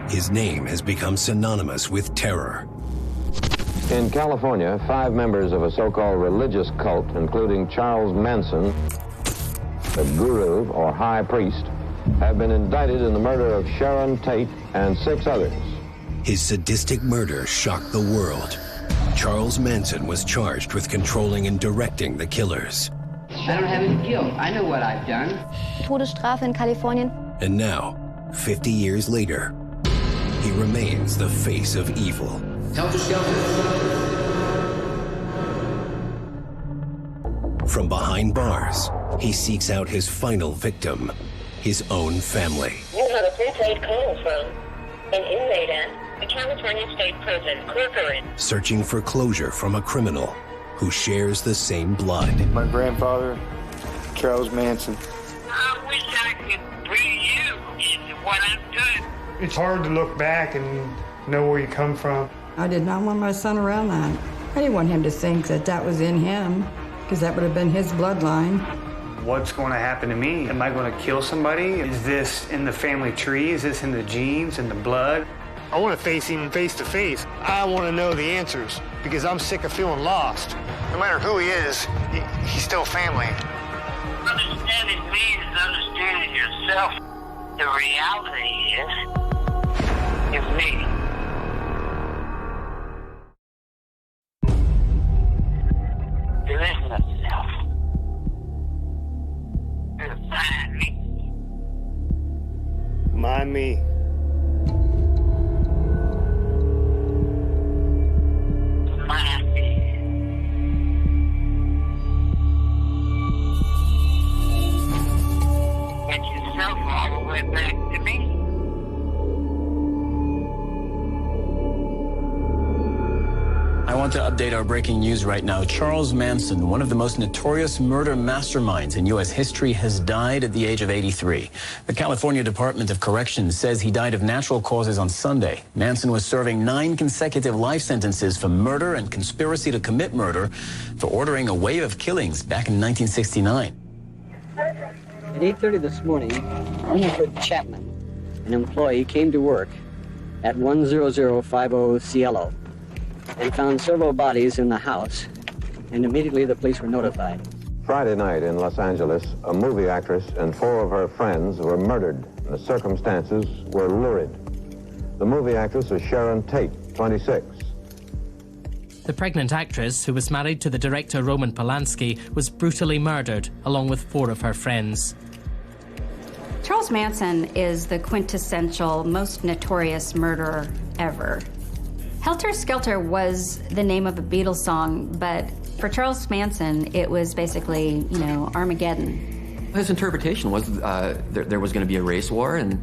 His name has become synonymous with terror. In California, 5 members of a so-called religious cult, including Charles Manson, the guru or high priest, have been indicted in the murder of Sharon Tate and 6 others. His sadistic murder shocked the world. Charles Manson was charged with controlling and directing the killers. I don't have any guilt. I know what I've done. Todesstrafe in Kalifornien. And now, 50 years later, he remains the face of evil. From behind bars, he seeks out his final victim, his own family. You have a prepaid call from an inmate at the California State Prison, Corcoran. Searching for closure from a criminal who shares the same blood. My grandfather, Charles Manson. I wish I could be you in what I'm doing. It's hard to look back and know where you come from. I did not want my son around that. I didn't want him to think that that was in him, because that would have been his bloodline. What's going to happen to me? Am I going to kill somebody? Is this in the family tree? Is this in the genes, in the blood? I want to face him face to face. I want to know the answers, because I'm sick of feeling lost. No matter who he is, he's still family. Understanding me is understanding yourself. The reality is me. There is no self. There's my me. My me. My me. Get yourself all the way back to me. I want to update our breaking news right now. Charles Manson, one of the most notorious murder masterminds in U.S. history, has died at the age of 83. The California Department of Corrections says he died of natural causes on Sunday. Manson was serving 9 consecutive life sentences for murder and conspiracy to commit murder for ordering a wave of killings back in 1969. At 8:30 this morning, Wilfred Chapman, an employee, came to work at 10050 Cielo and found several bodies in the house, and immediately the police were notified. Friday night in Los Angeles, a movie actress and 4 of her friends were murdered. The circumstances were lurid. The movie actress is Sharon Tate, 26. The pregnant actress, who was married to the director Roman Polanski, was brutally murdered, along with 4 of her friends. Charles Manson is the quintessential, most notorious murderer ever. Helter Skelter was the name of a Beatles song, but for Charles Manson, it was basically, Armageddon. His interpretation was there was going to be a race war, and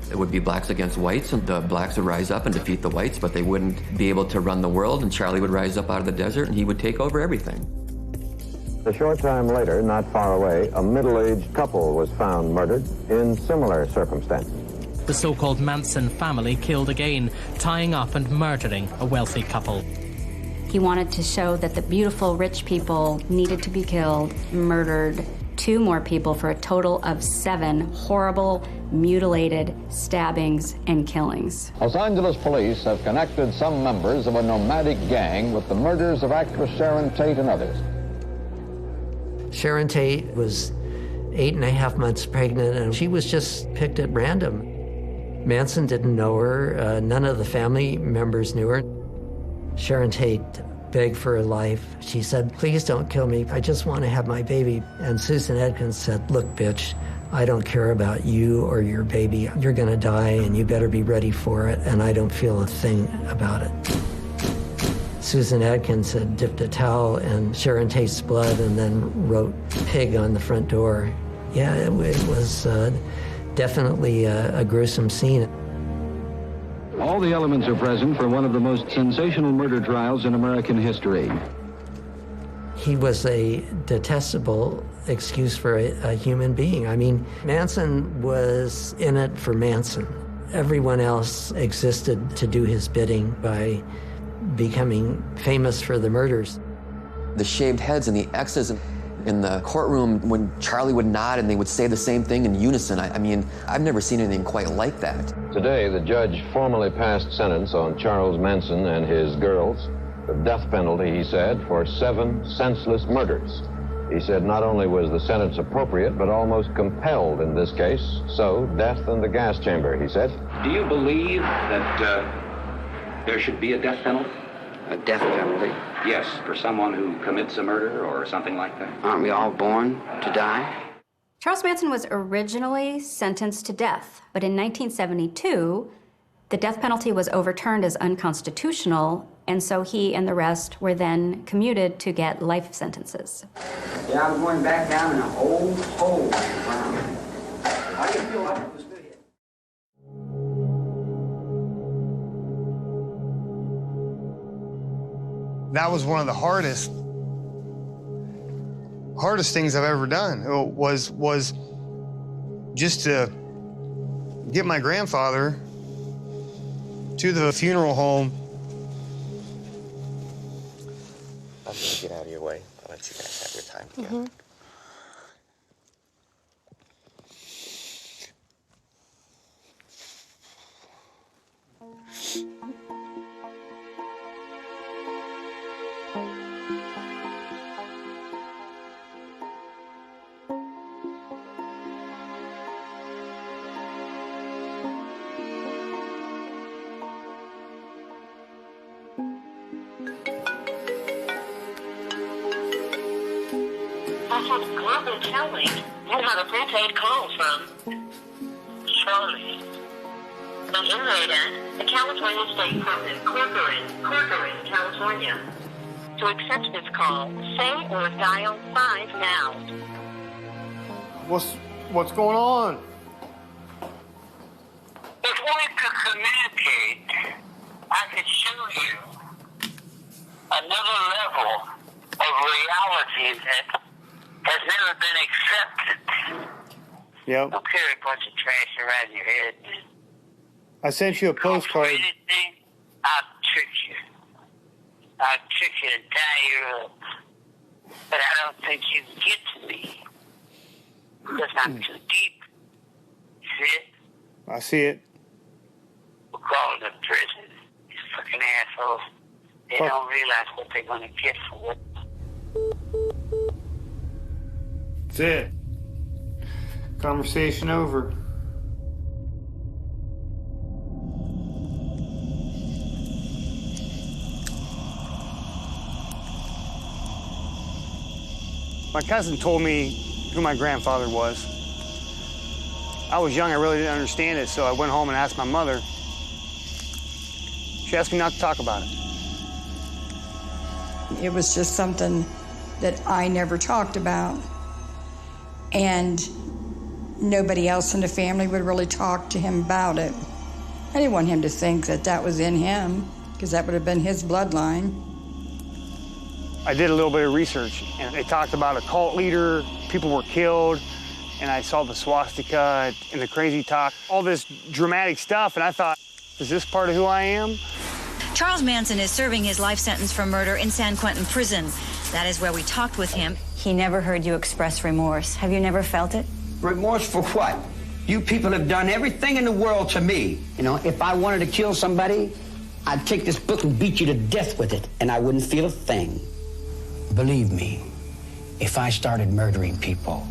it would be blacks against whites, and the blacks would rise up and defeat the whites, but they wouldn't be able to run the world, and Charlie would rise up out of the desert, and he would take over everything. A short time later, not far away, a middle-aged couple was found murdered in similar circumstances. The so-called Manson family killed again, tying up and murdering a wealthy couple. He wanted to show that the beautiful, rich people needed to be killed, murdered 2 more people for a total of 7 horrible, mutilated stabbings and killings. Los Angeles police have connected some members of a nomadic gang with the murders of actress Sharon Tate and others. Sharon Tate was 8.5 months pregnant, and she was just picked at random. Manson didn't know her. None of the family members knew her. Sharon Tate begged for her life. She said, "Please don't kill me. I just want to have my baby." And Susan Atkins said, "Look, bitch, I don't care about you or your baby. You're going to die, and you better be ready for it, and I don't feel a thing about it." Susan Atkins had dipped a towel in Sharon Tate's blood and then wrote "pig" on the front door. Yeah, it was definitely a gruesome scene. All the elements are present for one of the most sensational murder trials in American history. He was a detestable excuse for a human being. I mean, Manson was in it for Manson. Everyone else existed to do his bidding by becoming famous for the murders. The shaved heads and the X's, In the courtroom, when Charlie would nod and they would say the same thing in unison, I mean, I've never seen anything quite like that. Today, the judge formally passed sentence on Charles Manson and his girls. The death penalty, he said, for 7 senseless murders. He said not only was the sentence appropriate, but almost compelled in this case. So, death in the gas chamber, he said. Do you believe that there should be a death penalty? A death penalty? Yes, for someone who commits a murder or something like that. Aren't we all born to die? Charles Manson was originally sentenced to death, but in 1972, the death penalty was overturned as unconstitutional, and so he and the rest were then commuted to get life sentences. Yeah, I'm going back down in an old hole. How do you feel like it was good here? That was one of the hardest things I've ever done. Was just to get my grandfather to the funeral home. I'm gonna get out of your way. I'll let you guys have your time together. Robin Kelly, you had a prepaid call from Charlie, an inmate at the California State Prison, Corcoran, California. To accept this call, say or dial 5 now. What's going on? If we could communicate, I could show you another level of reality that has never been accepted. Yep. Don't carry a bunch of trash around your head. I sent you a postcard. Anything, I'll trick you. I'll trick you and tie you up. But I don't think you can get to me. Because I'm too deep. See it? I see it. We'll call it a prison. These fucking assholes. They don't realize what they're going to get for what. That's it. Conversation over. My cousin told me who my grandfather was. I was young, I really didn't understand it, so I went home and asked my mother. She asked me not to talk about it. It was just something that I never talked about. And nobody else in the family would really talk to him about it. I didn't want him to think that that was in him, because that would have been his bloodline. I did a little bit of research, and they talked about a cult leader, people were killed, and I saw the swastika and the crazy talk, all this dramatic stuff, and I thought, is this part of who I am? Charles Manson is serving his life sentence for murder in San Quentin prison. That is where we talked with him. He never heard you express remorse. Have you never felt it? Remorse for what? You people have done everything in the world to me. You know, if I wanted to kill somebody, I'd take this book and beat you to death with it, and I wouldn't feel a thing. Believe me, if I started murdering people,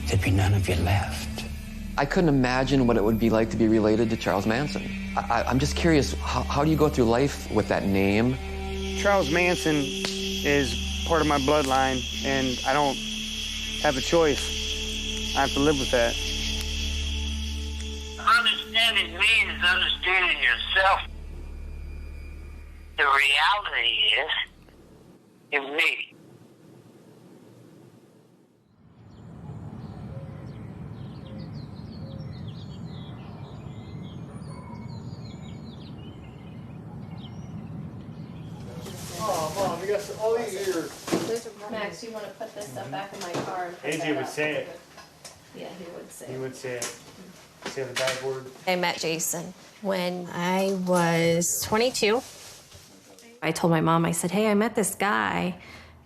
there'd be none of you left. I couldn't imagine what it would be like to be related to Charles Manson. I'm just curious, how do you go through life with that name? Charles Manson is part of my bloodline, and I don't have a choice. I have to live with that. Understanding me is understanding yourself. The reality is, in me. Oh, Mom, you got all these years. Max, you want to put this stuff back in my car? And put AJ that would up? say it. Yeah, he would say it. He would say it. Say the bad word. I met Jason when I was 22. I told my mom, I said, hey, I met this guy,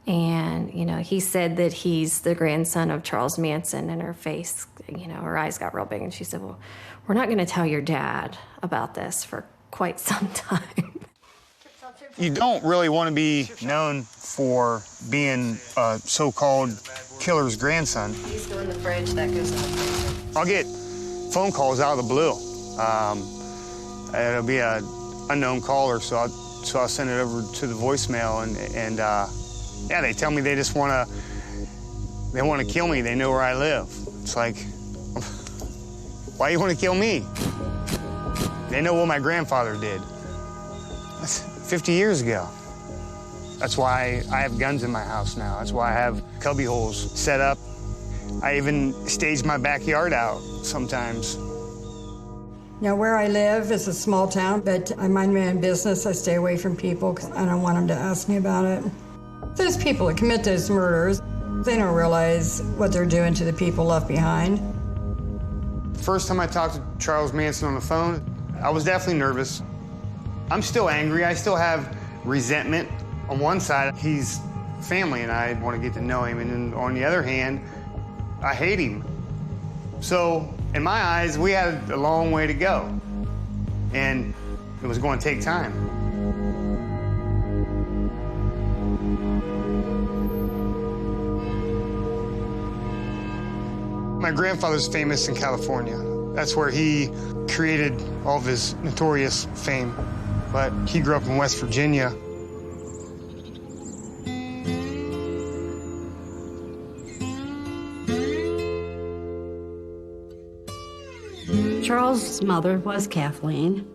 And, you know, he said that he's the grandson of Charles Manson, and her face, you know, her eyes got real big, and she said, well, we're not going to tell your dad about this for quite some time. You don't really want to be known for being a so-called killer's grandson. These go in the fridge, that goes in the freezer. I'll get phone calls out of the blue. It'll be an unknown caller, so I'll send it over to the voicemail, and yeah, they tell me they just want to kill me. They know where I live. It's like, why you want to kill me? They know what my grandfather did. That's 50 years ago. That's why I have guns in my house now. That's why I have cubby holes set up. I even stage my backyard out sometimes. Now, where I live is a small town, but I mind my own business. I stay away from people because I don't want them to ask me about it. Those people that commit those murders, they don't realize what they're doing to the people left behind. First time I talked to Charles Manson on the phone, I was definitely nervous. I'm still angry. I still have resentment. On one side, he's family, and I want to get to know him. And then on the other hand, I hate him. So in my eyes, we had a long way to go. And it was going to take time. My grandfather's famous in California. That's where he created all of his notorious fame. But he grew up in West Virginia. Charles' mother was Kathleen.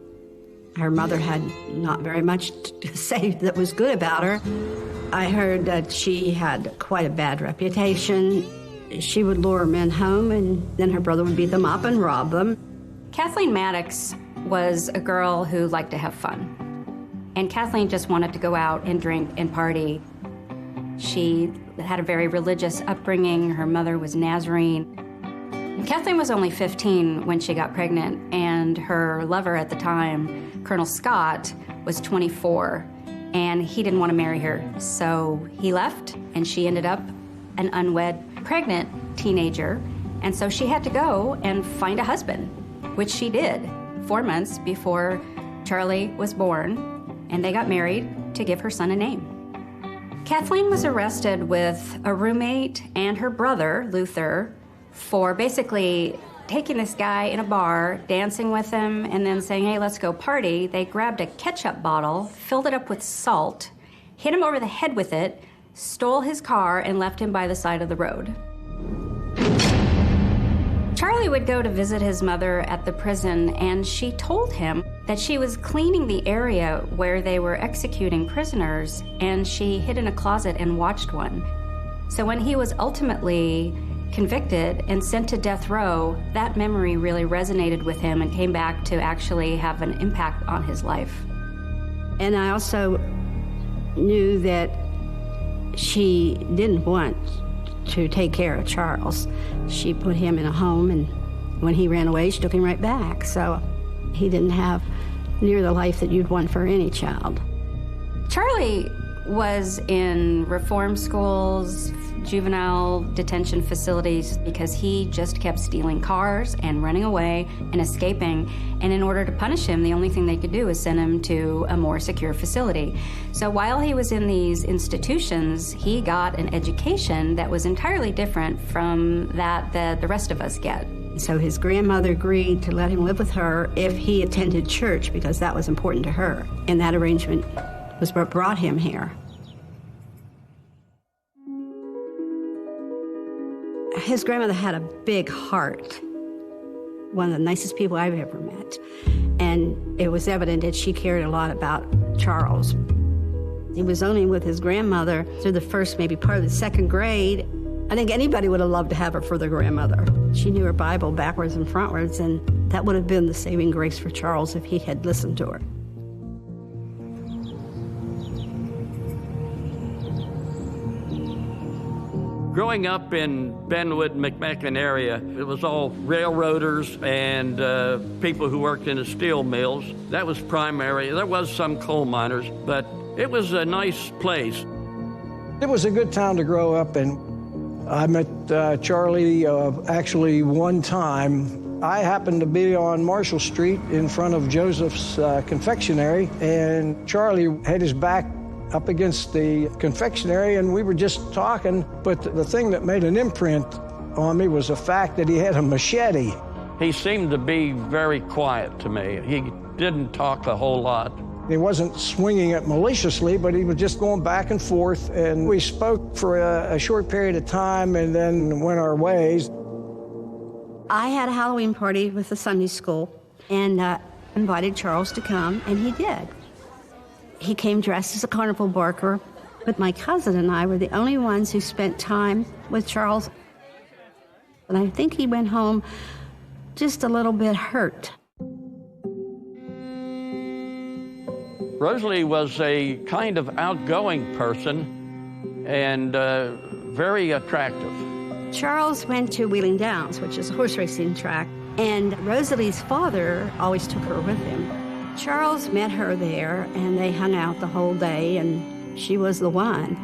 Her mother had not very much to say that was good about her. I heard that she had quite a bad reputation. She would lure men home, and then her brother would beat them up and rob them. Kathleen Maddox was a girl who liked to have fun. And Kathleen just wanted to go out and drink and party. She had a very religious upbringing. Her mother was Nazarene. And Kathleen was only 15 when she got pregnant, and her lover at the time, Colonel Scott, was 24, and he didn't want to marry her. So he left, and she ended up an unwed, pregnant teenager, and so she had to go and find a husband, which she did 4 months before Charlie was born, and they got married to give her son a name. Kathleen was arrested with a roommate and her brother, Luther, for basically taking this guy in a bar, dancing with him, and then saying, hey, let's go party. They grabbed a ketchup bottle, filled it up with salt, hit him over the head with it, stole his car, and left him by the side of the road. Charlie would go to visit his mother at the prison, and she told him that she was cleaning the area where they were executing prisoners, and she hid in a closet and watched one. So when he was ultimately convicted and sent to death row, that memory really resonated with him and came back to actually have an impact on his life. And I also knew that she didn't want to take care of Charles. She put him in a home, and when he ran away, she took him right back. So he didn't have near the life that you'd want for any child. Charlie was in reform schools, juvenile detention facilities, because he just kept stealing cars and running away and escaping. And in order to punish him, the only thing they could do is send him to a more secure facility. So while he was in these institutions, he got an education that was entirely different from that the rest of us get. So his grandmother agreed to let him live with her if he attended church, because that was important to her. And that arrangement was what brought him here. His grandmother had a big heart, one of the nicest people I've ever met. And it was evident that she cared a lot about Charles. He was only with his grandmother through the first, maybe part of the second grade. I think anybody would have loved to have her for their grandmother. She knew her Bible backwards and frontwards, and that would have been the saving grace for Charles if he had listened to her. Growing up in Benwood, McMecken area, it was all railroaders and people who worked in the steel mills. That was primary. There was some coal miners, but it was a nice place. It was a good town to grow up in. I met Charlie actually one time. I happened to be on Marshall Street in front of Joseph's confectionery, and Charlie had his back up against the confectionery, and we were just talking, but the thing that made an imprint on me was the fact that he had a machete. He seemed to be very quiet to me. He didn't talk a whole lot. He wasn't swinging it maliciously, but he was just going back and forth, and we spoke for a short period of time and then went our ways. I had a Halloween party with the Sunday school and invited Charles to come, and he did. He came dressed as a carnival barker, but my cousin and I were the only ones who spent time with Charles. And I think he went home just a little bit hurt. Rosalie was a kind of outgoing person and very attractive. Charles went to Wheeling Downs, which is a horse racing track, and Rosalie's father always took her with him. Charles met her there, and they hung out the whole day, and she was the one.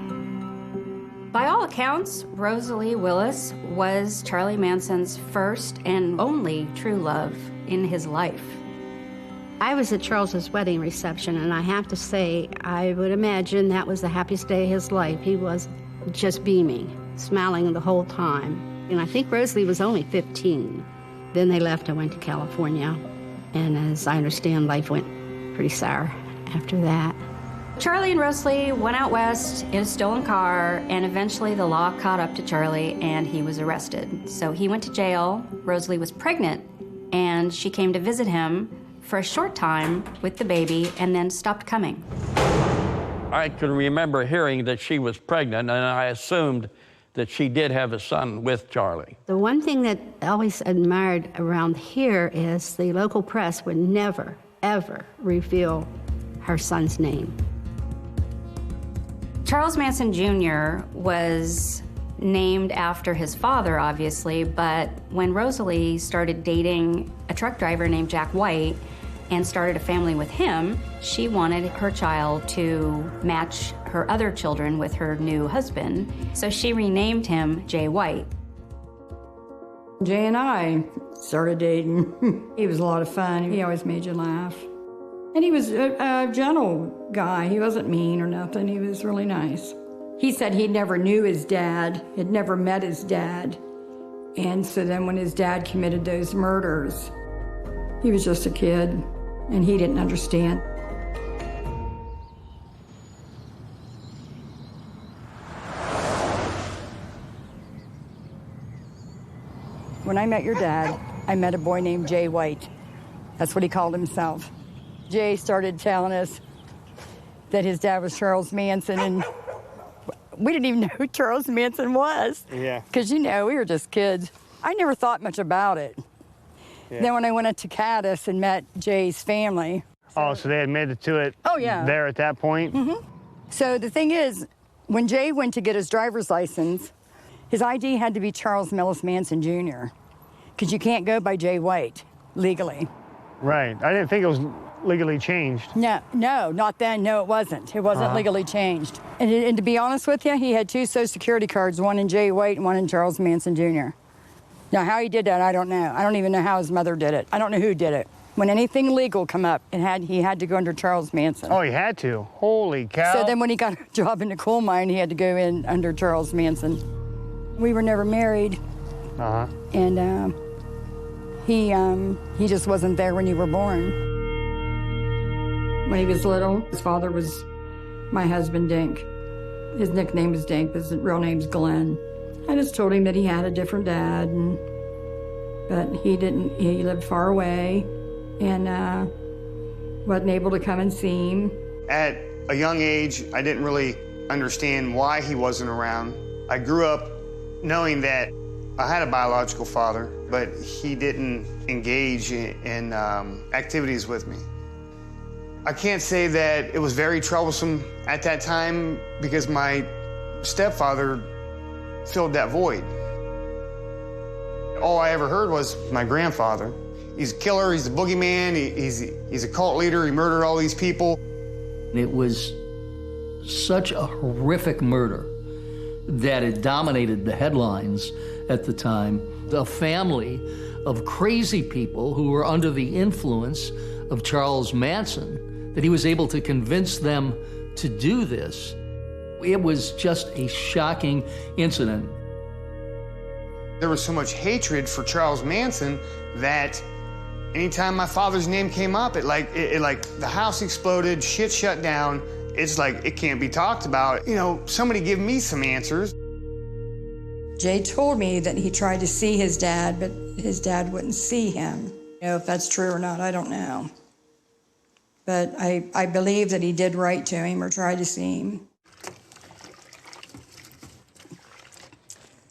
By all accounts, Rosalie Willis was Charlie Manson's first and only true love in his life. I was at Charles's wedding reception, and I have to say, I would imagine that was the happiest day of his life. He was just beaming, smiling the whole time. And I think Rosalie was only 15. Then they left and went to California. And as I understand, life went pretty sour after that. Charlie and Rosalie went out west in a stolen car, and eventually the law caught up to Charlie, and he was arrested. So he went to jail. Rosalie was pregnant, and she came to visit him for a short time with the baby and then stopped coming. I can remember hearing that she was pregnant, and I assumed that she did have a son with Charlie. The one thing that I always admired around here is the local press would never, ever reveal her son's name. Charles Manson Jr. was named after his father, obviously, but when Rosalie started dating a truck driver named Jack White and started a family with him, she wanted her child to match her other children with her new husband, so she renamed him Jay White. Jay and I started dating. He was a lot of fun. He always made you laugh. And he was a gentle guy. He wasn't mean or nothing. He was really nice. He said he never knew his dad, had never met his dad. And so then when his dad committed those murders, he was just a kid, and he didn't understand. When I met your dad, I met a boy named Jay White. That's what he called himself. Jay started telling us that his dad was Charles Manson, and we didn't even know who Charles Manson was. Yeah. Because, you know, we were just kids. I never thought much about it. Yeah. Then when I went up to Caddis and met Jay's family. Oh, so they admitted to it there at that point? Mm-hmm. So the thing is, when Jay went to get his driver's license, his ID had to be Charles Millis Manson Jr. Because you can't go by Jay White legally. Right. I didn't think it was legally changed. No, not then. No, it wasn't. It wasn't legally changed. And to be honest with you, he had two Social Security cards, one in Jay White and one in Charles Manson Jr. Now, how he did that, I don't know. I don't even know how his mother did it. I don't know who did it. When anything legal come up, he had to go under Charles Manson. Oh, he had to? Holy cow. So then when he got a job in the coal mine, he had to go in under Charles Manson. We were never married. And he just wasn't there when you were born. When he was little, his father was my husband, Dink. His nickname was Dink, but his real name's Glenn. I just told him that he had a different dad, but he didn't. He lived far away and wasn't able to come and see him. At a young age, I didn't really understand why he wasn't around. I grew up knowing that I had a biological father, but he didn't engage in activities with me. I can't say that it was very troublesome at that time because my stepfather filled that void. All I ever heard was my grandfather. He's a killer, he's a boogeyman, he's a cult leader, he murdered all these people. It was such a horrific murder that had dominated the headlines at the time. A family of crazy people who were under the influence of Charles Manson, that he was able to convince them to do this. It was just a shocking incident. There was so much hatred for Charles Manson that anytime my father's name came up, it like the house exploded, shit shut down. It's like, it can't be talked about. You know, somebody give me some answers. Jay told me that he tried to see his dad, but his dad wouldn't see him. You know, if that's true or not, I don't know. But I believe that he did write to him or try to see him.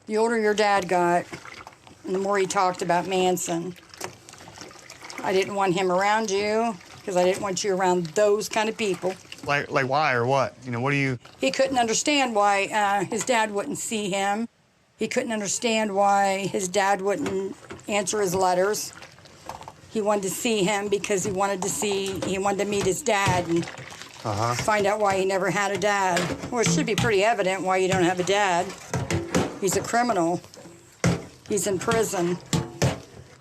The older your dad got, and the more he talked about Manson, I didn't want him around you because I didn't want you around those kind of people. Like why or what? You know, what do you... He couldn't understand why his dad wouldn't see him. He couldn't understand why his dad wouldn't answer his letters. He wanted to see him because he wanted to meet his dad and find out why he never had a dad. Well, it should be pretty evident why you don't have a dad. He's a criminal. He's in prison.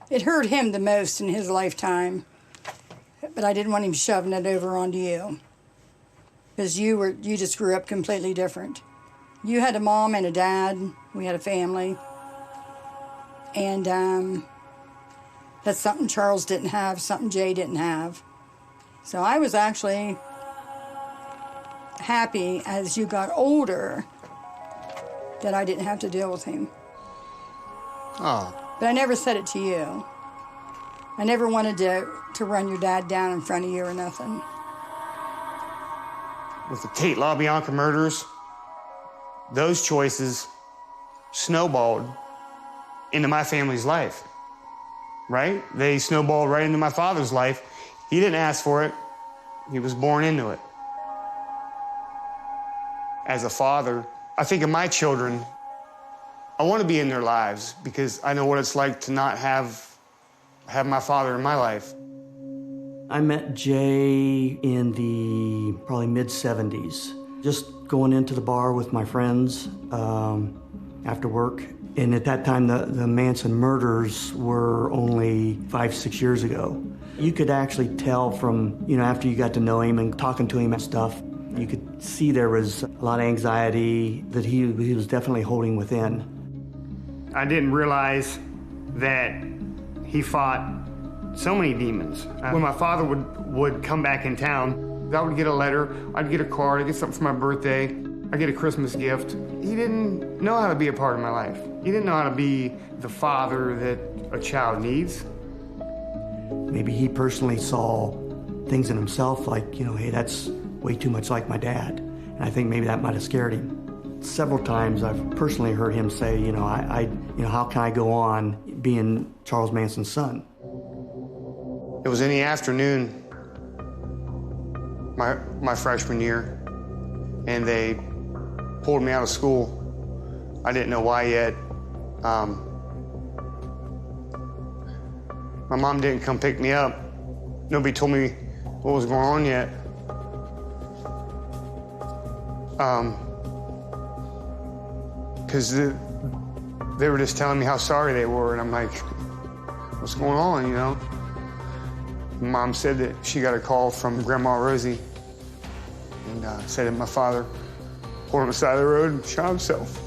It hurt him the most in his lifetime, but I didn't want him shoving it over onto you because you just grew up completely different. You had a mom and a dad. We had a family. And that's something Charles didn't have, something Jay didn't have. So I was actually happy as you got older that I didn't have to deal with him. Oh. But I never said it to you. I never wanted to run your dad down in front of you or nothing. With the Tate LaBianca murders, those choices snowballed into my family's life, right? They snowballed right into my father's life. He didn't ask for it. He was born into it. As a father, I think of my children. I want to be in their lives because I know what it's like to not have my father in my life. I met Jay in the probably mid-70s. Just going into the bar with my friends after work. And at that time, the Manson murders were only 5-6 years ago. You could actually tell from, after you got to know him and talking to him and stuff, you could see there was a lot of anxiety that he was definitely holding within. I didn't realize that he fought so many demons. When my father would come back in town, I would get a letter, I'd get a card, I'd get something for my birthday, I'd get a Christmas gift. He didn't know how to be a part of my life. He didn't know how to be the father that a child needs. Maybe he personally saw things in himself like, hey, that's way too much like my dad. And I think maybe that might have scared him. Several times I've personally heard him say, how can I go on being Charles Manson's son? It was in the afternoon, my freshman year, and they pulled me out of school. I didn't know why yet. My mom didn't come pick me up. Nobody told me what was going on yet. Because they were just telling me how sorry they were, and I'm like, what's going on, Mom said that she got a call from Grandma Rosie and said that my father pulled on the side of the road and shot himself.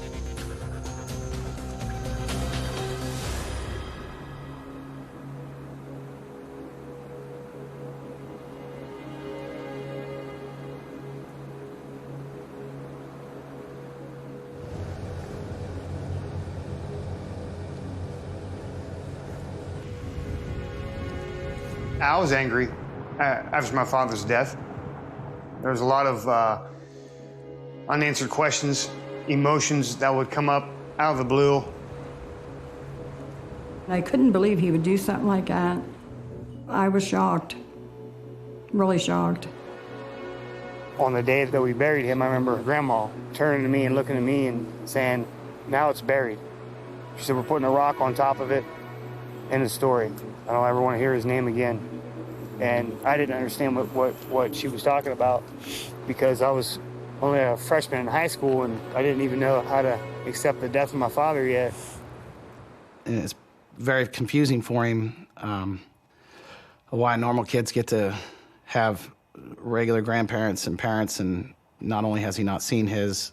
I was angry after my father's death. There was a lot of unanswered questions, emotions that would come up out of the blue. I couldn't believe he would do something like that. I was shocked, really shocked. On the day that we buried him, I remember Grandma turning to me and looking at me and saying, now it's buried. She said, we're putting a rock on top of it. End of story. I don't ever want to hear his name again. And I didn't understand what she was talking about because I was only a freshman in high school, and I didn't even know how to accept the death of my father yet. And it's very confusing for him why normal kids get to have regular grandparents and parents, and not only has he not seen his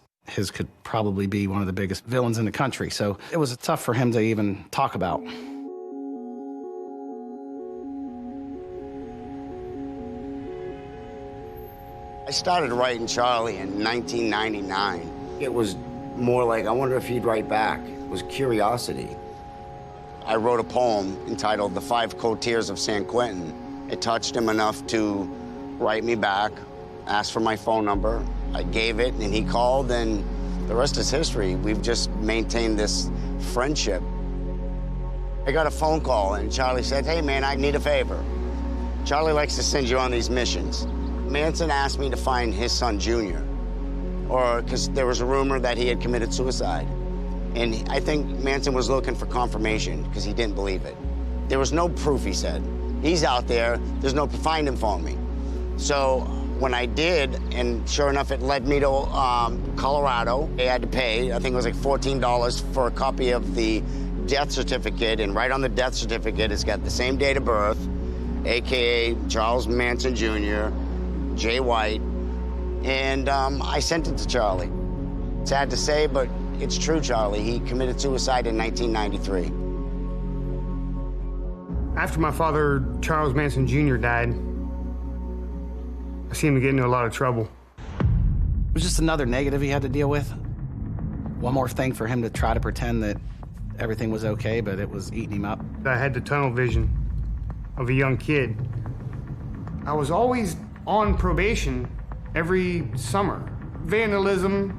could probably be one of the biggest villains in the country. So it was tough for him to even talk about. I started writing Charlie in 1999. It was more like, I wonder if he'd write back. It was curiosity. I wrote a poem entitled The 5 Cold Tears of San Quentin. It touched him enough to write me back, ask for my phone number. I gave it, and he called, and the rest is history. We've just maintained this friendship. I got a phone call, and Charlie said, hey, man, I need a favor. Charlie likes to send you on these missions. Manson asked me to find his son, Junior, because there was a rumor that he had committed suicide. And I think Manson was looking for confirmation because he didn't believe it. There was no proof, he said. He's out there. There's no find him for me. So when I did, and sure enough, it led me to Colorado. I had to pay, I think it was like $14 for a copy of the death certificate. And right on the death certificate, it's got the same date of birth, AKA Charles Manson Jr., Jay White. And I sent it to Charlie. Sad to say, but it's true, Charlie. He committed suicide in 1993. After my father, Charles Manson Jr., died, I seemed to get into a lot of trouble. It was just another negative he had to deal with. One more thing for him to try to pretend that everything was okay, but it was eating him up. I had the tunnel vision of a young kid. I was always on probation every summer. Vandalism,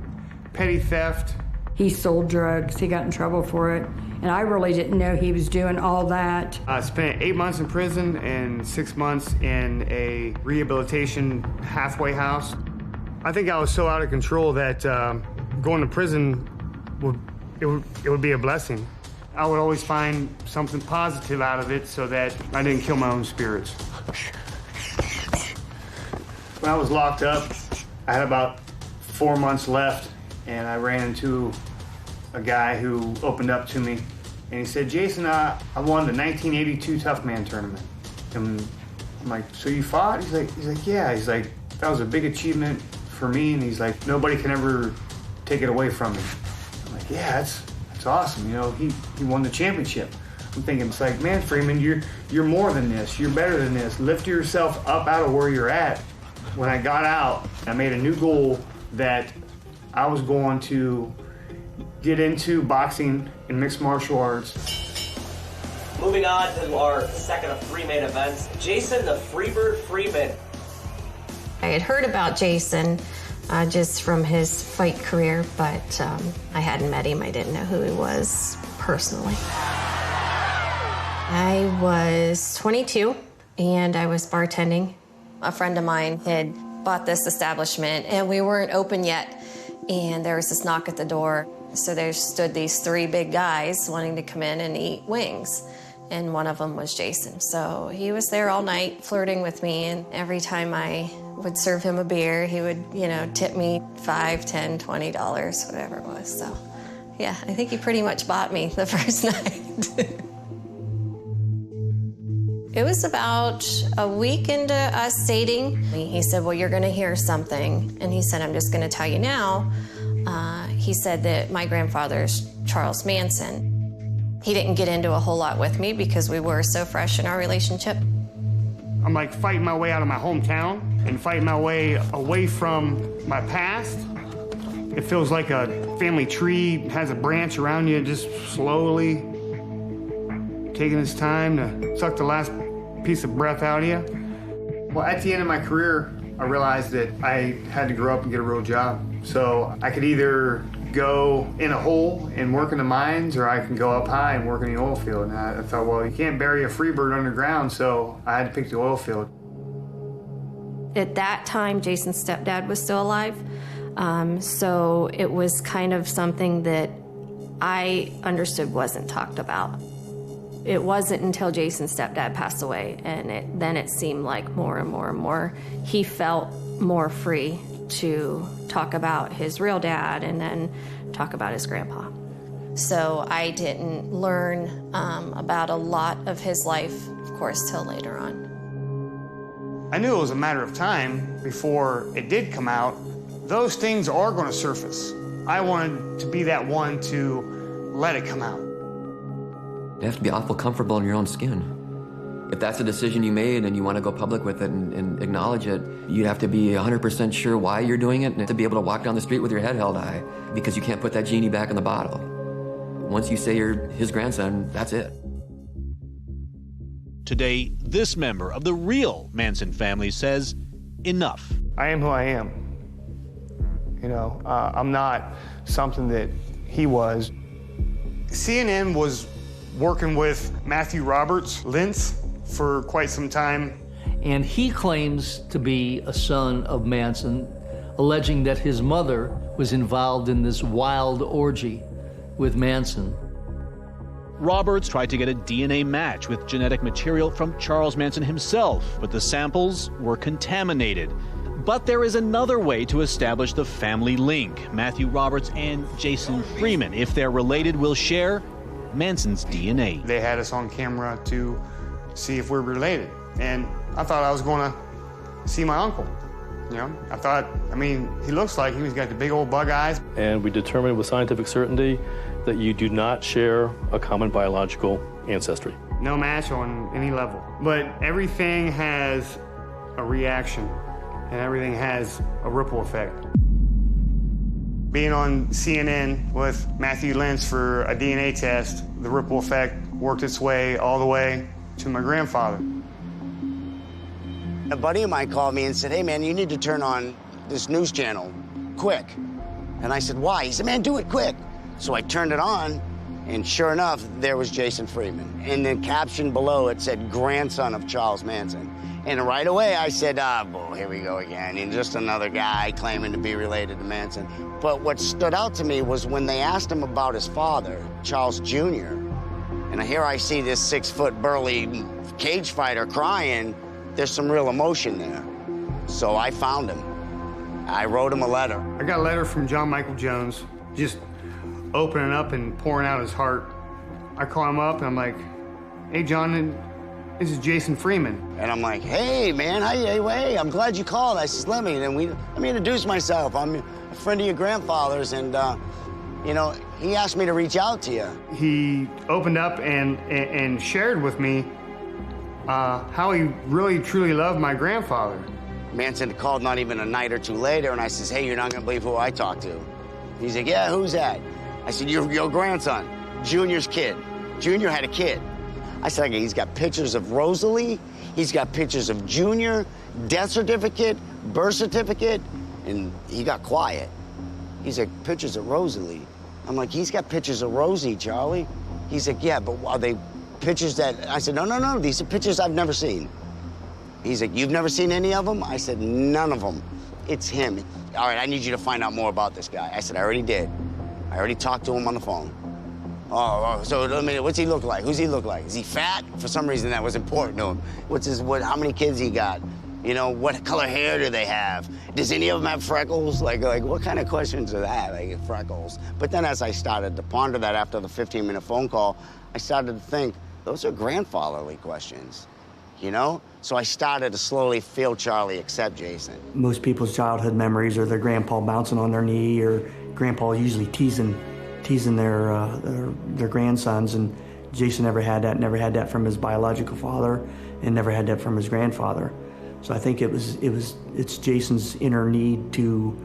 petty theft. He sold drugs. He got in trouble for it. And I really didn't know he was doing all that. I spent 8 months in prison and 6 months in a rehabilitation halfway house. I think I was so out of control that going to prison would be a blessing. I would always find something positive out of it so that I didn't kill my own spirits. When I was locked up, I had about 4 months left, and I ran into a guy who opened up to me, and he said, Jason, I won the 1982 Tough Man tournament. And I'm like, so you fought? He's like, yeah. He's like, that was a big achievement for me, and he's like, nobody can ever take it away from me. I'm like, yeah, that's awesome. You know, he won the championship. I'm thinking, it's like, man, Freeman, you're more than this. You're better than this. Lift yourself up out of where you're at. When I got out, I made a new goal that I was going to get into boxing and mixed martial arts. Moving on to our second of 3 main events, Jason the Freebird Freeman. I had heard about Jason just from his fight career, but I hadn't met him. I didn't know who he was personally. I was 22 and I was bartending. A friend of mine had bought this establishment and we weren't open yet. And there was this knock at the door. So there stood these 3 big guys wanting to come in and eat wings. And one of them was Jason. So he was there all night flirting with me. And every time I would serve him a beer, he would, tip me $5, $10, $20, whatever it was. So yeah, I think he pretty much bought me the first night. It was about a week into us dating. He said, well, you're gonna hear something. And he said, I'm just gonna tell you now. He said that my grandfather's Charles Manson. He didn't get into a whole lot with me because we were so fresh in our relationship. I'm like fighting my way out of my hometown and fighting my way away from my past. It feels like a family tree has a branch around you, just slowly taking its time to suck the last piece of breath out of you. Well, at the end of my career, I realized that I had to grow up and get a real job. So I could either go in a hole and work in the mines, or I can go up high and work in the oil field. And I thought, well, you can't bury a freebird underground, so I had to pick the oil field. At that time, Jason's stepdad was still alive. So it was kind of something that I understood wasn't talked about. It wasn't until Jason's stepdad passed away, and then it seemed like more and more and more he felt more free to talk about his real dad and then talk about his grandpa. So I didn't learn about a lot of his life, of course, till later on. I knew it was a matter of time before it did come out. Those things are going to surface. I wanted to be that one to let it come out. You have to be awful comfortable in your own skin. If that's a decision you made and you want to go public with it and acknowledge it, you have to be 100% sure why you're doing it and to be able to walk down the street with your head held high, because you can't put that genie back in the bottle. Once you say you're his grandson, that's it. Today, this member of the real Manson family says, enough. I am who I am. You know, I'm not something that he was. CNN was working with Matthew Roberts, Lentz, for quite some time. And he claims to be a son of Manson, alleging that his mother was involved in this wild orgy with Manson. Roberts tried to get a DNA match with genetic material from Charles Manson himself, but the samples were contaminated. But there is another way to establish the family link. Matthew Roberts and Jason Freeman, if they're related, will share Manson's DNA. They had us on camera to see if we're related. And I thought I was going to see my uncle. You know, I thought, I mean, he looks like he's got the big old bug eyes. And we determined with scientific certainty that you do not share a common biological ancestry. No match on any level. But everything has a reaction, and everything has a ripple effect. Being on CNN with Matthew Lentz for a DNA test, the ripple effect worked its way all the way to my grandfather. A buddy of mine called me and said, hey, man, you need to turn on this news channel, quick. And I said, why? He said, man, do it quick. So I turned it on, and sure enough, there was Jason Freeman. And the caption below, it said, grandson of Charles Manson. And right away, I said, boy, here we go again. And just another guy claiming to be related to Manson. But what stood out to me was when they asked him about his father, Charles Jr., and here I see this 6-foot burly cage fighter crying, there's some real emotion there. So I found him. I wrote him a letter. I got a letter from John Michael Jones, just opening up and pouring out his heart. I call him up and I'm like, hey, John, this is Jason Freeman. And I'm like, hey, man, hey, I'm glad you called. I said, let me introduce myself. I'm a friend of your grandfather's, and, you know, he asked me to reach out to you. He opened up and shared with me how he really, truly loved my grandfather. Manson called not even a night or two later, and I says, hey, you're not gonna believe who I talked to. He's like, yeah, who's that? I said, your grandson, Junior's kid. Junior had a kid. I said, okay, he's got pictures of Rosalie, he's got pictures of Junior, death certificate, birth certificate, and he got quiet. He's like, pictures of Rosalie. I'm like, he's got pictures of Rosie, Charlie. He's like, yeah, but are they pictures that... I said, no, these are pictures I've never seen. He's like, you've never seen any of them? I said, none of them. It's him. All right, I need you to find out more about this guy. I said, I already did. I already talked to him on the phone. Oh, so what's he look like? Who's he look like? Is he fat? For some reason, that was important to him. How many kids he got? You know, what color hair do they have? Does any of them have freckles? Like what kind of questions are that, like freckles? But then as I started to ponder that after the 15-minute phone call, I started to think, those are grandfatherly questions, you know? So I started to slowly feel Charlie accept Jason. Most people's childhood memories are their grandpa bouncing on their knee or grandpa usually teasing their grandsons, and Jason never had that from his biological father and never had that from his grandfather. So I think it's Jason's inner need to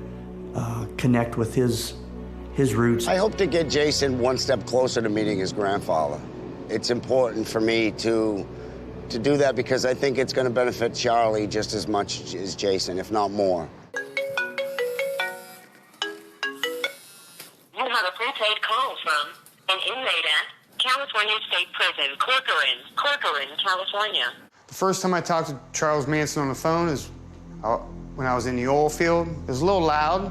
connect with his roots. I hope to get Jason one step closer to meeting his grandfather. It's important for me to do that because I think it's going to benefit Charlie just as much as Jason, if not more. You have a prepaid call from an inmate at California State Prison, Corcoran, California. The first time I talked to Charles Manson on the phone is when I was in the oil field. It was a little loud,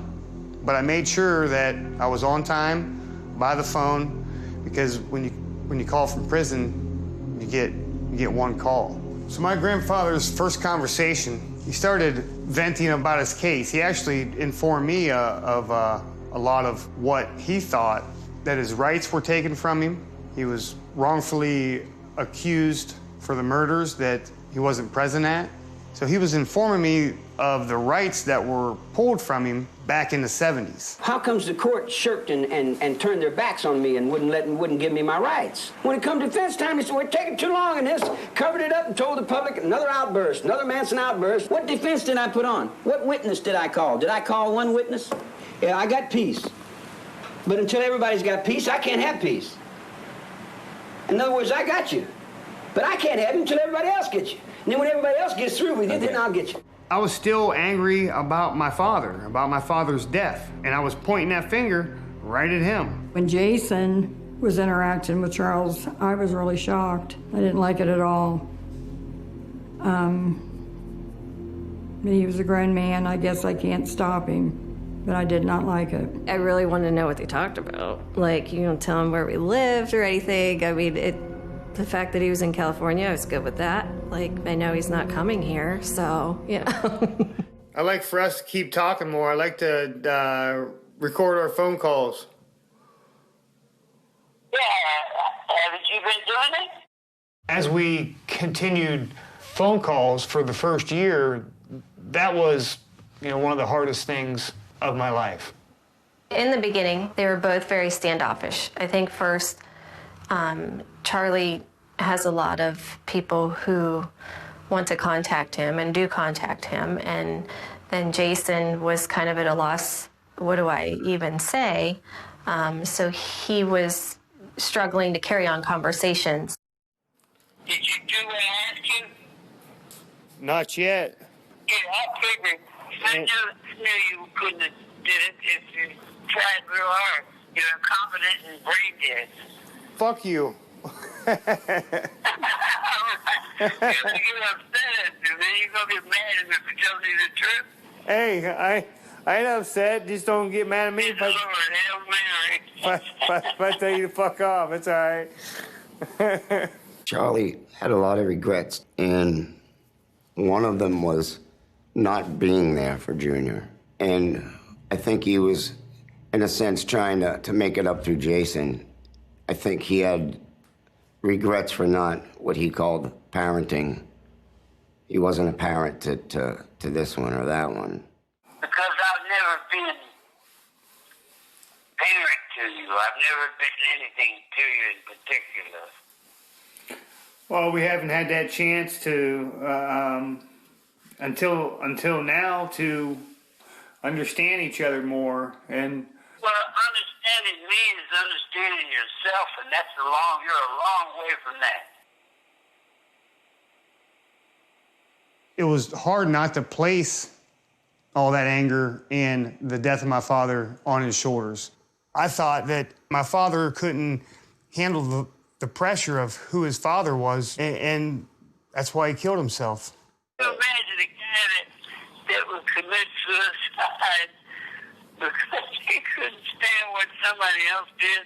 but I made sure that I was on time by the phone because when you call from prison, you get one call. So my grandfather's first conversation He started venting about his case. He actually informed me of a lot of what he thought, that his rights were taken from him. He was wrongfully accused for the murders that he wasn't present at. So he was informing me of the rights that were pulled from him back in the 70s. How comes the court shirked and turned their backs on me and wouldn't give me my rights? When it come to defense time, they said, we're taking too long, and this covered it up and told the public another outburst, another Manson outburst. What defense did I put on? What witness did I call? Did I call one witness? Yeah, I got peace. But until everybody's got peace, I can't have peace. In other words, I got you. But I can't have it until everybody else gets you. And then when everybody else gets through with you, then I'll get you. I was still angry about my father's death, and I was pointing that finger right at him. When Jason was interacting with Charles, I was really shocked. I didn't like it at all. He was a grown man. I guess I can't stop him, but I did not like it. I really wanted to know what they talked about. Like, you don't tell him where we lived or anything. I mean, the fact that he was in California, I was good with that. Like, I know he's not coming here, so, you know. I like for us to keep talking more. I like to record our phone calls. Yeah, haven't you been doing it? As we continued phone calls for the first year, that was, one of the hardest things of my life. In the beginning, they were both very standoffish. I think first, Charlie has a lot of people who want to contact him and do contact him, and then Jason was kind of at a loss, what do I even say? So he was struggling to carry on conversations. Did you do what I asked you? Not yet. Yeah, I figured. I knew you couldn't have did it if you tried real hard. You're incompetent and brain dead. Fuck you. You're upset, and then you're going to get mad at me for telling you the truth. Hey, I ain't upset. Just don't get mad at me if I tell you to fuck off. It's all right. Charlie had a lot of regrets, and one of them was not being there for Junior. And I think he was, in a sense, trying to make it up through Jason. I think he had regrets for not what he called parenting. He wasn't a parent to this one or that one. Because I've never been parent to you. I've never been anything to you in particular. Well, we haven't had that chance to, until now, to understand each other more. And well, understanding me is understanding yourself, and you're a long way from that. it was hard not to place all that anger and the death of my father on his shoulders. I thought that my father couldn't handle the pressure of who his father was, and that's why he killed himself. Imagine a guy that would commit suicide because he couldn't stand what somebody else did.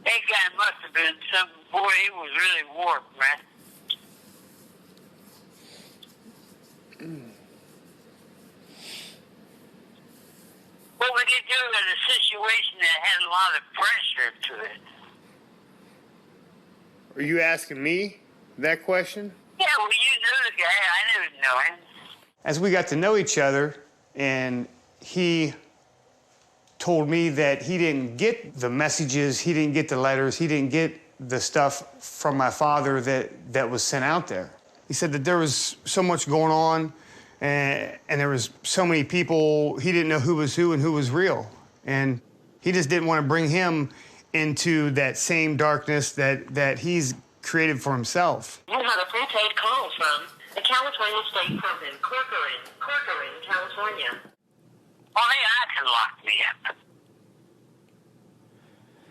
That guy must have been boy, he was really warped, man. What would you do in a situation that had a lot of pressure to it? Are you asking me that question? Yeah, well, you knew the guy. I didn't know him. As we got to know each other, and he told me that he didn't get the messages, he didn't get the letters, he didn't get the stuff from my father that was sent out there. He said that there was so much going on, and there was so many people, he didn't know who was who and who was real. And he just didn't want to bring him into that same darkness that he's created for himself. You had a prepaid call from the California State Prison, Corcoran, California. Only I can lock me up.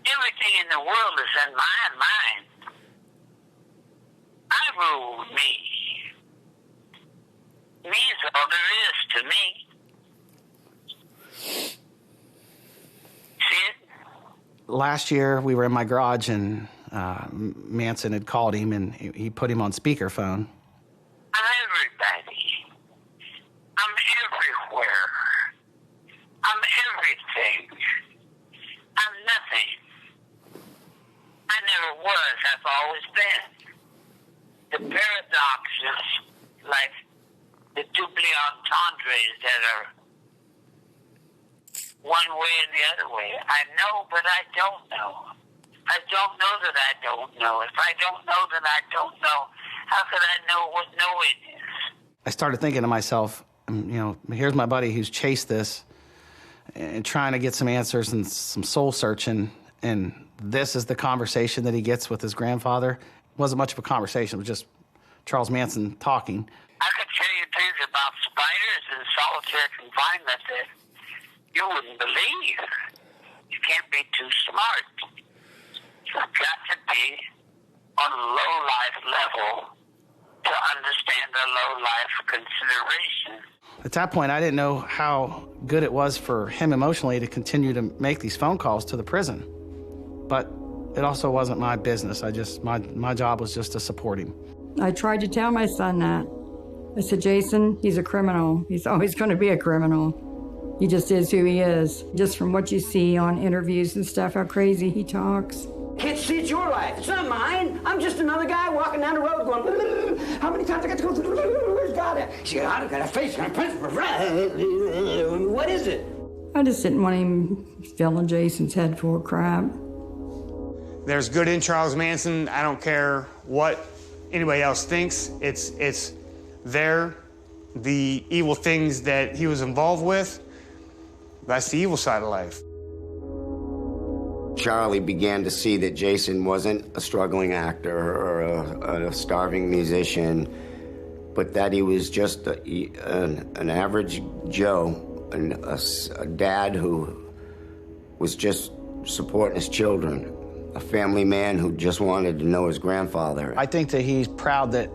Everything in the world is in my mind. I rule me. Me is all there is to me. See it? Last year, we were in my garage, and Manson had called him, and he put him on speakerphone. Everybody nowhere. I'm everything. I'm nothing. I never was. I've always been. The paradoxes, like the double entendres that are one way and the other way. I know, but I don't know. I don't know that I don't know. If I don't know that I don't know, how could I know what knowing is? I started thinking to myself, here's my buddy who's chased this and trying to get some answers and some soul searching, and this is the conversation that he gets with his grandfather. It wasn't much of a conversation, it was just Charles Manson talking. I could tell you things about spiders and solitary confinement that you wouldn't believe. You can't be too smart. You've got to be on a low-life level to understand a low-life consideration. At that point, I didn't know how good it was for him emotionally to continue to make these phone calls to the prison. But it also wasn't my business. My job was just to support him. I tried to tell my son that. I said, Jason, he's a criminal. He's always going to be a criminal. He just is who he is. Just from what you see on interviews and stuff, how crazy he talks. Kids, see, it's your life. It's not mine. I'm just another guy walking down the road going, how many times I got to go through, where's God at? She got a face, got a principle. What is it? I just didn't want him filling Jason's head full of crap. There's good in Charles Manson. I don't care what anybody else thinks. It's there. The evil things that he was involved with, that's the evil side of life. Charlie began to see that Jason wasn't a struggling actor or a starving musician, but that he was just an average Joe, and a dad who was just supporting his children, a family man who just wanted to know his grandfather. I think that he's proud that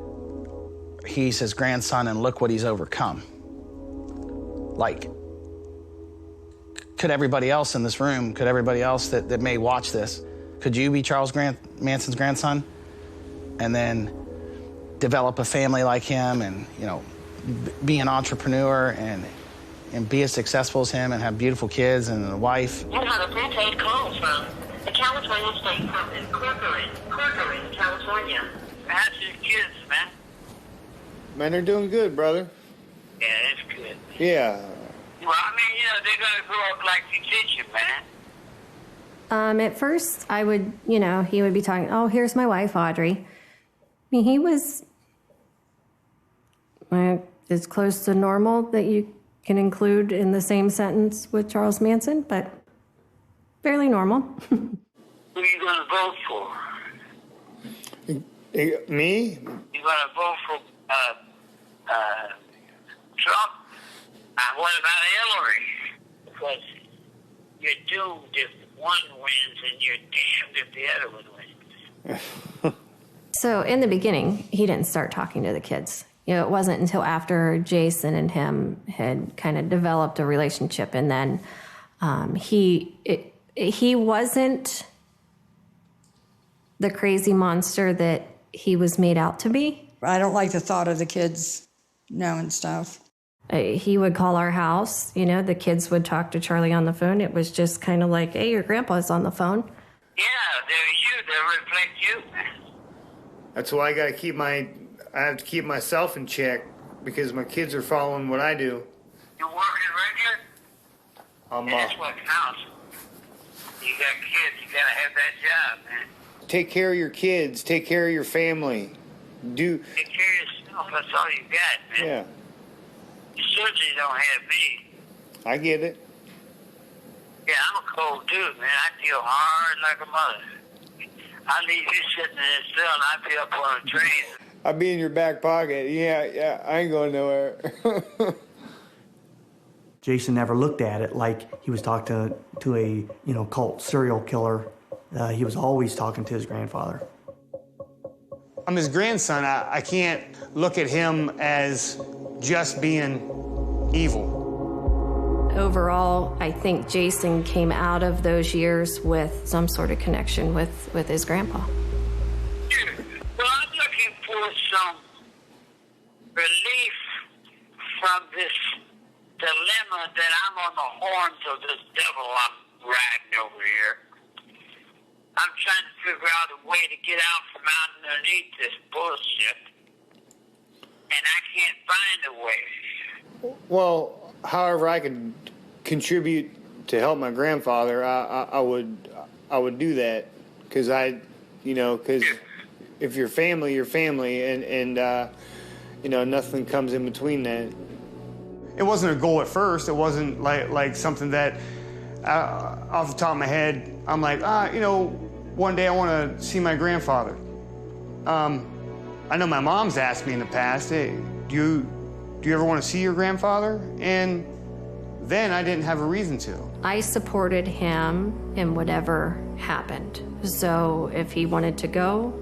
he's his grandson and look what he's overcome. Like, could everybody else in this room, could everybody else that may watch this, could you be Charles Manson's grandson and then develop a family like him and, be an entrepreneur and be as successful as him and have beautiful kids and a wife? You have a prepaid call from the California State Prison, Corcoran, California. How's your kids, man? Man, they're doing good, brother. Yeah, that's good. Yeah. Well, I mean, they're going to grow up like you teach them, man. At first, I would, he would be talking, oh, here's my wife, Audrey. I mean, he was as close to normal that you can include in the same sentence with Charles Manson, but fairly normal. Who are you going to vote for? Me? You're going to vote for Trump? What about Hillary? Because you're doomed if one wins and you're damned if the other one wins. So in the beginning, he didn't start talking to the kids. It wasn't until after Jason and him had kind of developed a relationship, and then he wasn't the crazy monster that he was made out to be. I don't like the thought of the kids knowing stuff. He would call our house, the kids would talk to Charlie on the phone. It was just kind of like, hey, your grandpa's on the phone. Yeah, they reflect you. That's why I have to keep myself in check, because my kids are following what I do. You're working regular? That's what counts. You got kids, you gotta have that job, man. Take care of your kids, take care of your family. Take care of yourself, that's all you got, man. Yeah. You certainly don't have me. I get it. Yeah, I'm a cold dude, man. I feel hard like a mother. I leave you sitting in a cell and I'd be up on a train. I'll be in your back pocket. Yeah, I ain't going nowhere. Jason never looked at it like he was talking to a cult serial killer. He was always talking to his grandfather. I'm his grandson. I can't look at him as just being evil. Overall, I think Jason came out of those years with some sort of connection with his grandpa. Well, I'm looking for some relief from this dilemma that I'm on the horns of this devil I'm riding over here. I'm trying to figure out a way to get out from out underneath this bullshit. And I can't find a way. Well, however I could contribute to help my grandfather, I would do that. Because because if you're family, and nothing comes in between that. It wasn't a goal at first. It wasn't like something that, off the top of my head, I'm like, one day I want to see my grandfather. I know my mom's asked me in the past, hey, do you ever want to see your grandfather? And then I didn't have a reason to. I supported him in whatever happened. So if he wanted to go,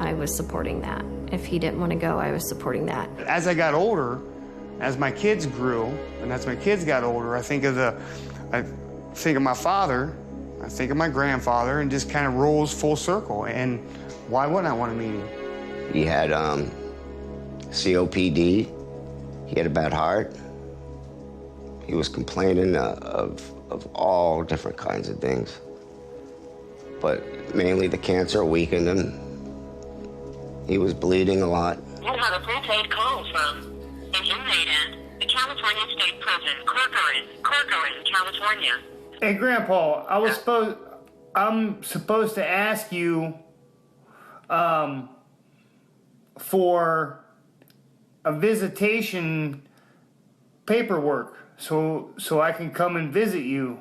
I was supporting that. If he didn't want to go, I was supporting that. As I got older, as my kids grew, and as my kids got older, I think of my father, I think of my grandfather, and just kind of rolls full circle. And why wouldn't I want to meet him? He had COPD. He had a bad heart. He was complaining of all different kinds of things. But mainly the cancer weakened him. He was bleeding a lot. What are the prepaid calls from? An inmate at the California State Prison, Corcoran, California. Hey, Grandpa, I'm supposed to ask you for a visitation paperwork so I can come and visit you.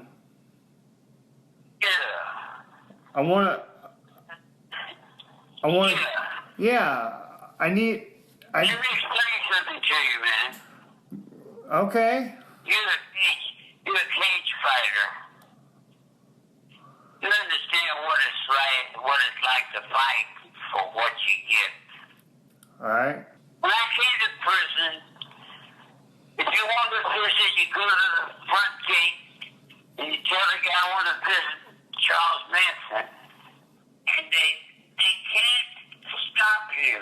Yeah. I need. Let me explain something to you, man. Okay. You're a cage fighter. You understand what it's like to fight for what you get. All right. When I came to prison, if you want to visit, you go to the front gate and you tell the guy I want to visit Charles Manson, and they can't stop you.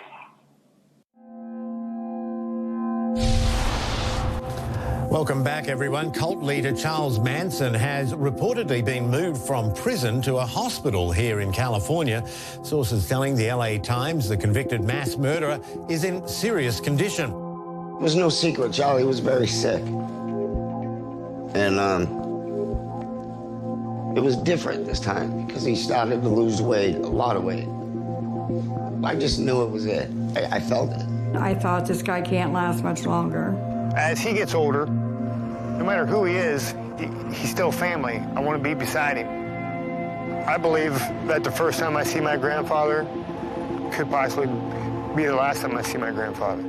Welcome back, everyone. Cult leader Charles Manson has reportedly been moved from prison to a hospital here in California. Sources telling the LA Times the convicted mass murderer is in serious condition. It was no secret, Charlie was very sick. And it was different this time because he started to lose weight, a lot of weight. I just knew it was it. I felt it. I thought this guy can't last much longer. As he gets older, no matter who he is, he's still family. I want to be beside him. I believe that the first time I see my grandfather could possibly be the last time I see my grandfather.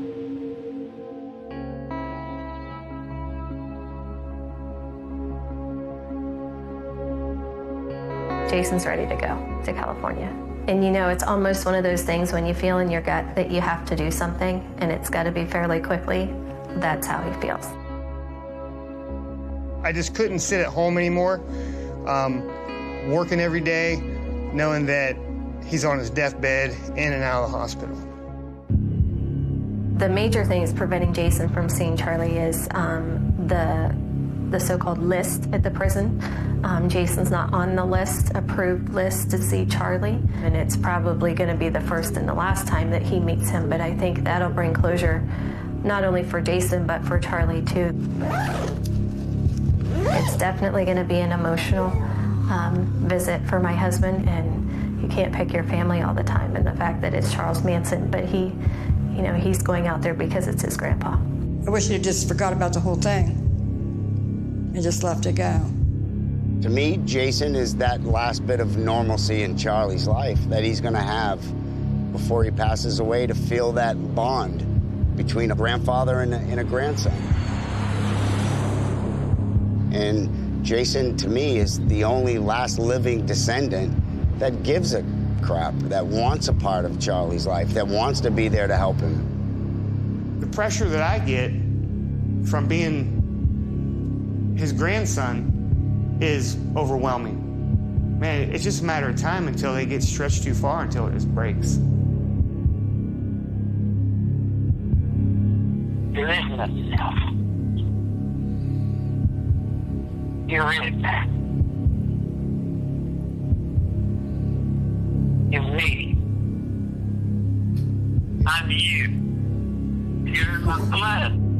Jason's ready to go to California. And it's almost one of those things when you feel in your gut that you have to do something and it's got to be fairly quickly. That's how he feels. I just couldn't sit at home anymore, working every day, knowing that he's on his deathbed, in and out of the hospital. The major thing is preventing Jason from seeing Charlie is the so-called list at the prison. Jason's not on the approved list to see Charlie, and it's probably going to be the first and the last time that he meets him, but I think that'll bring closure not only for Jason, but for Charlie, too. It's definitely going to be an emotional visit for my husband, and you can't pick your family all the time, and the fact that it's Charles Manson, but he's going out there because it's his grandpa. I wish he just forgot about the whole thing and just left it go. To me, Jason is that last bit of normalcy in Charlie's life that he's going to have before he passes away, to feel that bond between a grandfather and a grandson. And Jason, to me, is the only last living descendant that gives a crap, that wants a part of Charlie's life, that wants to be there to help him. The pressure that I get from being his grandson is overwhelming. Man, it's just a matter of time until they get stretched too far, until it just breaks. There is nothing else. You're it. You're me. I'm you. You're in my blood.